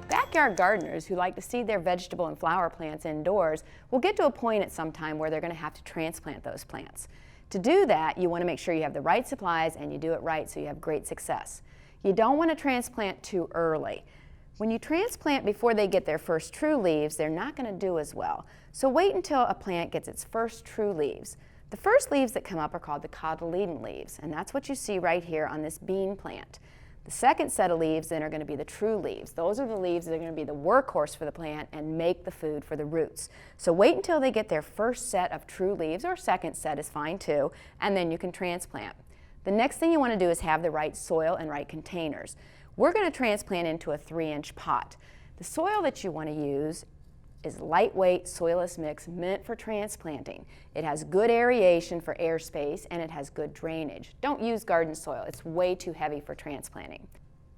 Backyard gardeners who like to seed their vegetable and flower plants indoors will get to a point at some time where they're going to have to transplant those plants. To do that, you want to make sure you have the right supplies and you do it right so you have great success. You don't want to transplant too early. When you transplant before they get their first true leaves, they're not going to do as well. So wait until a plant gets its first true leaves. The first leaves that come up are called the cotyledon leaves, and that's what you see right here on this bean plant. The second set of leaves then are going to be the true leaves. Those are the leaves that are going to be the workhorse for the plant and make the food for the roots. So wait until they get their first set of true leaves, or second set is fine too, and then you can transplant. The next thing you want to do is have the right soil and right containers. We're going to transplant into a 3-inch pot. The soil that you want to use is lightweight soilless mix meant for transplanting. It has good aeration for airspace and it has good drainage. Don't use garden soil, it's way too heavy for transplanting.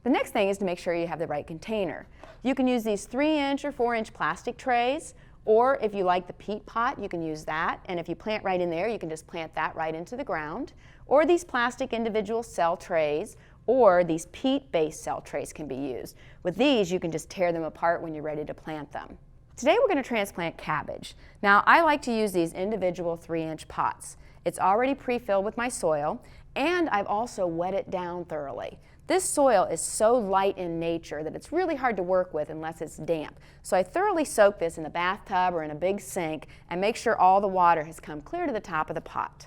The next thing is to make sure you have the right container. You can use these 3-inch or 4-inch plastic trays, or if you like the peat pot, you can use that, and if you plant right in there, you can just plant that right into the ground. Or these plastic individual cell trays, or these peat-based cell trays can be used. With these, you can just tear them apart when you're ready to plant them. Today we're going to transplant cabbage. Now I like to use these individual 3-inch pots. It's already pre-filled with my soil, and I've also wet it down thoroughly. This soil is so light in nature that it's really hard to work with unless it's damp. So I thoroughly soak this in the bathtub or in a big sink and make sure all the water has come clear to the top of the pot.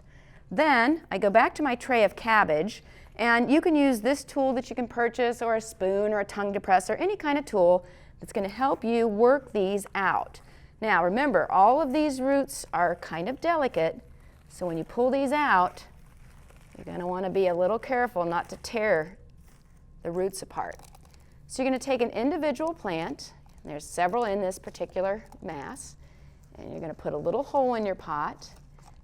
Then I go back to my tray of cabbage, and you can use this tool that you can purchase, or a spoon or a tongue depressor, any kind of tool that's going to help you work these out. Now remember, all of these roots are kind of delicate, so when you pull these out, you're going to want to be a little careful not to tear the roots apart. So you're going to take an individual plant, and there's several in this particular mass, and you're going to put a little hole in your pot,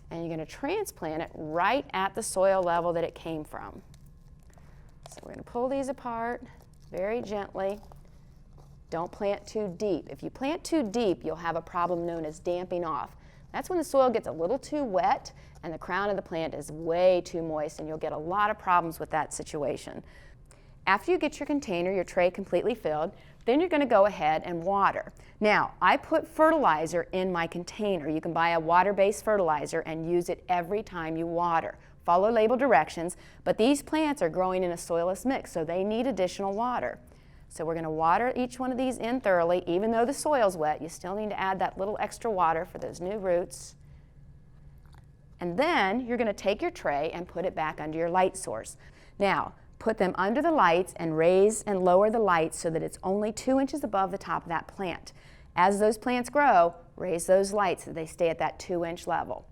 and you're going to transplant it right at the soil level that it came from. So we're going to pull these apart very gently. Don't plant too deep. If you plant too deep, you'll have a problem known as damping off. That's when the soil gets a little too wet and the crown of the plant is way too moist, and you'll get a lot of problems with that situation. After you get your container, your tray completely filled, then you're going to go ahead and water. Now, I put fertilizer in my container. You can buy a water-based fertilizer and use it every time you water. Follow label directions, but these plants are growing in a soilless mix, so they need additional water. So we're going to water each one of these in thoroughly. Even though the soil's wet, you still need to add that little extra water for those new roots. And then you're going to take your tray and put it back under your light source. Now, put them under the lights and raise and lower the lights so that it's only 2 inches above the top of that plant. As those plants grow, raise those lights so they stay at that 2-inch level.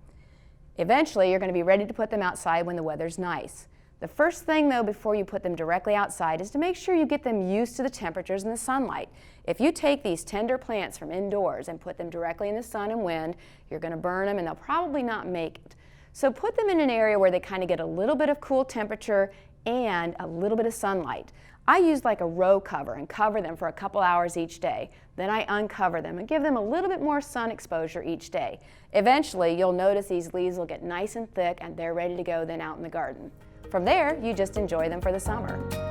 Eventually, you're going to be ready to put them outside when the weather's nice. The first thing, though, before you put them directly outside is to make sure you get them used to the temperatures and the sunlight. If you take these tender plants from indoors and put them directly in the sun and wind, you're going to burn them and they'll probably not make it. So put them in an area where they kind of get a little bit of cool temperature and a little bit of sunlight. I use like a row cover and cover them for a couple hours each day. Then I uncover them and give them a little bit more sun exposure each day. Eventually, you'll notice these leaves will get nice and thick and they're ready to go then out in the garden. From there, you just enjoy them for the summer.